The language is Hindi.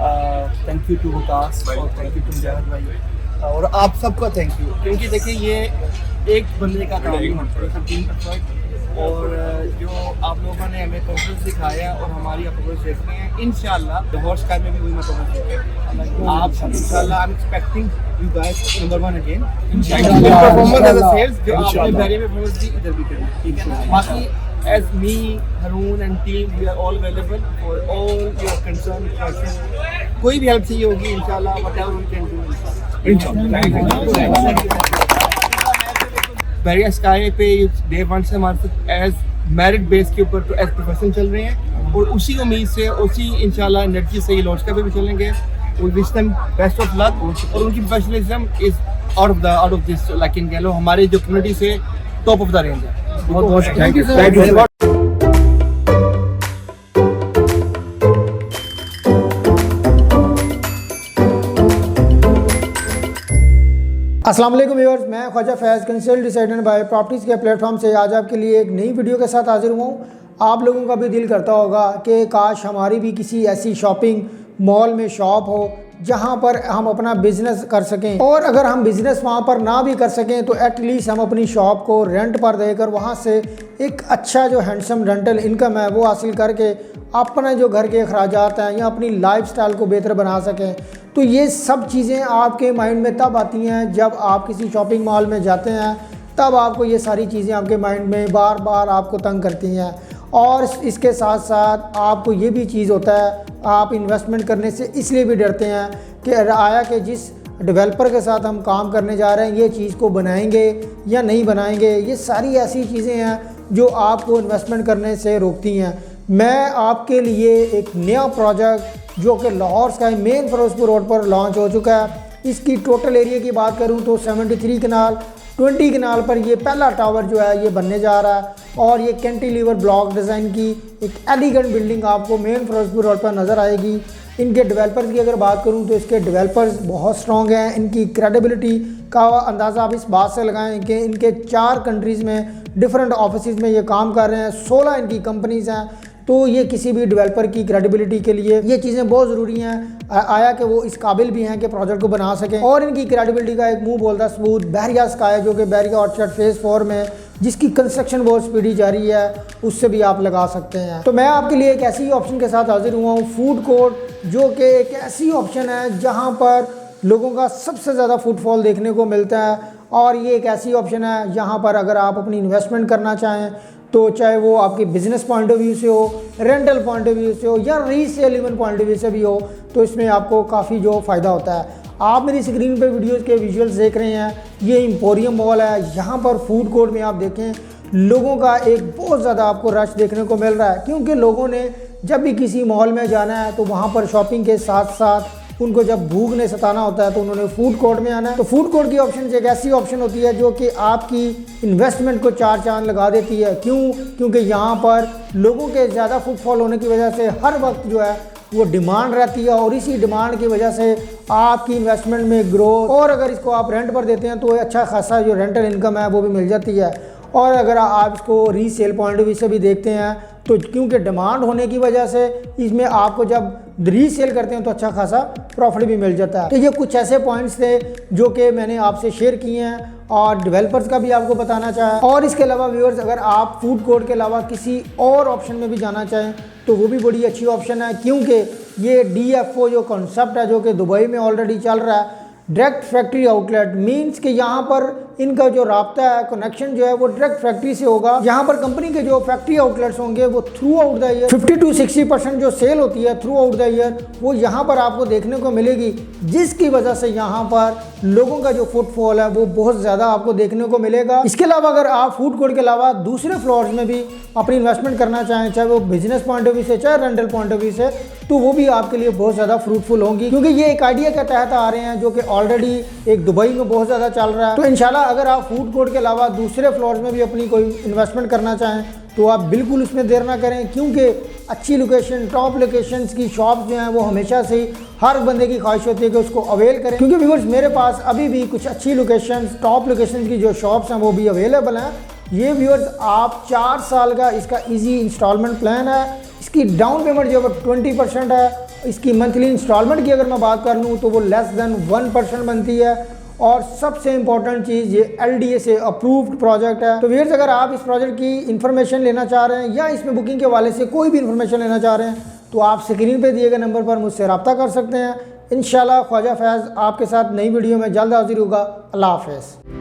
थैंक यू टू विकास और थैंक यू टू मुजाहिद भाई और आप सबका थैंक यू, क्योंकि देखिए ये एक बंदे का काम नहीं होता, टीम एफर्ट। और जो आप लोगों ने हमें परफॉर्मेंस दिखाया और हमारी परफॉर्मेंस देख रहे हैं, इंशाल्लाह लाहौर स्काई में भी वही परफॉर्मेंस देखेंगे आप इंशाल्लाह। I am expecting you guys number 1 again इंशाल्लाह। परफॉर्मेंस एज अ सेल्स जो आपने बैरियर में परफॉर्मेंस दी इधर भी करें, ठीक है ना। बाकी as me, Haroon and team, we are all available for all your concern, questions. कोई भी हेल्प चाहिए होगी इंशाल्लाह, whatever we can do इंशाल्लाह। बैरियर स्काई पे डे 1 से हमारे साथ एज मेरिट बेस के ऊपर तो एज प्रोफेशनल चल रहे हैं और उसी उम्मीद से उसी इंशाल्लाह एनर्जी से ये लॉन्च का भी चलेंगे। We wish them best of luck और उनकी professionalism is out of this, लेकिन कह लो हमारी जो कम्युनिटी से टॉप ऑफ द रेंज है। बहुत बहुत थैंक यू सर। अस्सलाम वालेकुम व्यूअर्स, मैं ख्वाजा फैज़ कंसल्ट डिसाइडेड बाय प्रॉपर्टीज़ के प्लेटफॉर्म से आज आपके लिए एक नई वीडियो के साथ हाजिर हुआ हूँ। आप लोगों का भी दिल करता होगा कि काश हमारी भी किसी ऐसी शॉपिंग मॉल में शॉप हो जहाँ पर हम अपना बिज़नेस कर सकें, और अगर हम बिज़नेस वहाँ पर ना भी कर सकें तो एटलीस्ट हम अपनी शॉप को रेंट पर देकर वहाँ से एक अच्छा जो हैंडसम रेंटल इनकम है वो हासिल करके अपने जो घर के अखराजात हैं या अपनी लाइफस्टाइल को बेहतर बना सकें। तो ये सब चीज़ें आपके माइंड में तब आती हैं जब आप किसी शॉपिंग मॉल में जाते हैं, तब आपको ये सारी चीज़ें आपके माइंड में बार बार आपको तंग करती हैं। और इसके साथ साथ आपको ये भी चीज़ होता है, आप इन्वेस्टमेंट करने से इसलिए भी डरते हैं कि आया कि जिस डेवलपर के साथ हम काम करने जा रहे हैं ये चीज़ को बनाएंगे या नहीं बनाएंगे। ये सारी ऐसी चीज़ें हैं जो आपको इन्वेस्टमेंट करने से रोकती हैं। मैं आपके लिए एक नया प्रोजेक्ट जो कि Lahore sky main Firozpur road पर लॉन्च हो चुका है, इसकी टोटल एरिया की बात करूं तो 73 कनाल 20 कनाल पर ये पहला टावर जो है ये बनने जा रहा है। और ये कैंटिलीवर ब्लॉक डिज़ाइन की एक एलिगेंट बिल्डिंग आपको मेन फिरोजपुर रोड पर नज़र आएगी। इनके डेवलपर्स की अगर बात करूं तो इसके डेवलपर्स बहुत स्ट्रॉन्ग हैं। इनकी क्रेडिबिलिटी का अंदाज़ा आप इस बात से लगाएं कि इनके 4 कंट्रीज़ में डिफरेंट ऑफिस में ये काम कर रहे हैं, 16 इनकी कंपनीज़ हैं। तो ये किसी भी डेवलपर की क्रेडिबिलिटी के लिए ये चीज़ें बहुत ज़रूरी हैं, आया कि वो इस काबिल भी हैं कि प्रोजेक्ट को बना सकें। और इनकी क्रेडिबिलिटी का एक मुंह बोलता सबूत बैरिया स्काई जो कि बैरिया ऑर्चर्ड फेज़ 4 में जिसकी कंस्ट्रक्शन बहुत स्पीडी जारी है उससे भी आप लगा सकते हैं। तो मैं आपके लिए एक ऐसी ऑप्शन के साथ हाजिर हुआ हूँ, फूड कोर्ट, जो कि एक ऐसी ऑप्शन है जहाँ पर लोगों का सबसे ज़्यादा फुटफॉल देखने को मिलता है। और ये एक ऐसी ऑप्शन है जहाँ पर अगर आप अपनी इन्वेस्टमेंट करना चाहें तो चाहे वो आपकी बिज़नेस पॉइंट ऑफ व्यू से हो, रेंटल पॉइंट ऑफ व्यू से हो या resale even point of view से भी हो, तो इसमें आपको काफ़ी जो फ़ायदा होता है। आप मेरी स्क्रीन पे वीडियोस के विजुअल्स देख रहे हैं, ये एम्पोरियम मॉल है। यहाँ पर फूड कोर्ट में आप देखें लोगों का एक बहुत ज़्यादा आपको रश देखने को मिल रहा है, क्योंकि लोगों ने जब भी किसी मॉल में जाना है तो वहाँ पर शॉपिंग के साथ साथ उनको जब भूख ने सताना होता है तो उन्होंने फूड कोर्ट में आना है। तो फूड कोर्ट की ऑप्शन एक ऐसी ऑप्शन होती है जो कि आपकी इन्वेस्टमेंट को 4 चांद लगा देती है। क्यों? क्योंकि यहाँ पर लोगों के ज़्यादा फुटफॉल होने की वजह से हर वक्त जो है वो डिमांड रहती है, और इसी डिमांड की वजह से आपकी इन्वेस्टमेंट में ग्रोथ, और अगर इसको आप रेंट पर देते हैं तो अच्छा खासा जो रेंटल इनकम है वो भी मिल जाती है। और अगर आप इसको रीसेल पॉइंट ऑफ व्यू से भी देखते हैं तो क्योंकि डिमांड होने की वजह से इसमें आपको जब रीसेल करते हैं तो अच्छा खासा प्रॉफिट भी मिल जाता है। तो ये कुछ ऐसे पॉइंट्स थे जो कि मैंने आपसे शेयर किए हैं और डेवलपर्स का भी आपको बताना चाहा। और इसके अलावा व्यूअर्स, अगर आप फूड कोर्ट के अलावा किसी और ऑप्शन में भी जाना चाहें तो वो भी बड़ी अच्छी ऑप्शन है, क्योंकि ये DFO जो कॉन्सेप्ट है जो कि दुबई में ऑलरेडी चल रहा है, डायरेक्ट फैक्ट्री आउटलेट, मीन्स कि यहाँ पर इनका जो राब्ता है, कनेक्शन जो है वो डायरेक्ट फैक्ट्री से होगा। यहाँ पर कंपनी के जो फैक्ट्री आउटलेट्स होंगे वो through out the year 50 to 60% जो सेल होती है थ्रू आउट द ईयर वो यहाँ पर आपको देखने को मिलेगी, जिसकी वजह से यहाँ पर लोगों का जो फुटफॉल है वो बहुत ज़्यादा आपको देखने को मिलेगा। इसके अलावा अगर आप फूड कोर्ट के अलावा दूसरे फ्लोर्स में भी अपनी इन्वेस्टमेंट करना चाहें, चाहे वो बिजनेस पॉइंट ऑफ व्यू से चाहे रेंटल पॉइंट ऑफ व्यू से, तो वो भी आपके लिए बहुत ज़्यादा फ्रूटफुल होंगी, क्योंकि ये एक आइडिया के तहत आ रहे हैं जो कि ऑलरेडी एक दुबई में बहुत ज़्यादा चल रहा है। तो इंशाल्लाह अगर आप फूड कोर्ट के अलावा दूसरे फ्लोर्स में भी अपनी कोई इन्वेस्टमेंट करना चाहें तो आप बिल्कुल उसमें देर ना करें, क्योंकि अच्छी लोकेशन, टॉप लोकेशंस की शॉप जो हैं वो हमेशा से हर बंदे की ख्वाहिश होती है कि उसको अवेल करें। क्योंकि व्यूअर्स, मेरे पास अभी भी कुछ अच्छी लोकेशंस, टॉप लोकेशंस की जो शॉप्स हैं वो भी अवेलेबल हैं। ये व्यूअर्स, आप 4 साल का इसका ईजी इंस्टॉलमेंट प्लान है, इसकी डाउन पेमेंट जो 20% है इसकी मंथली इंस्टॉलमेंट की अगर मैं बात कर लूँ तो वो लेस देन 1% बनती है। और सबसे इंपॉर्टेंट चीज़, ये LDA से अप्रूव्ड प्रोजेक्ट है। तो व्यूअर्स, अगर आप इस प्रोजेक्ट की इन्फॉर्मेशन लेना चाह रहे हैं या इसमें बुकिंग के हवाले से कोई भी इन्फॉर्मेशन लेना चाह रहे हैं तो आप स्क्रीन पे दिए गए नंबर पर मुझसे रब्ता कर सकते हैं। इंशाल्लाह ख्वाजा फैज़ आपके साथ नई वीडियो में जल्द हाजिर होगा। अल्लाह हाफ़िज़।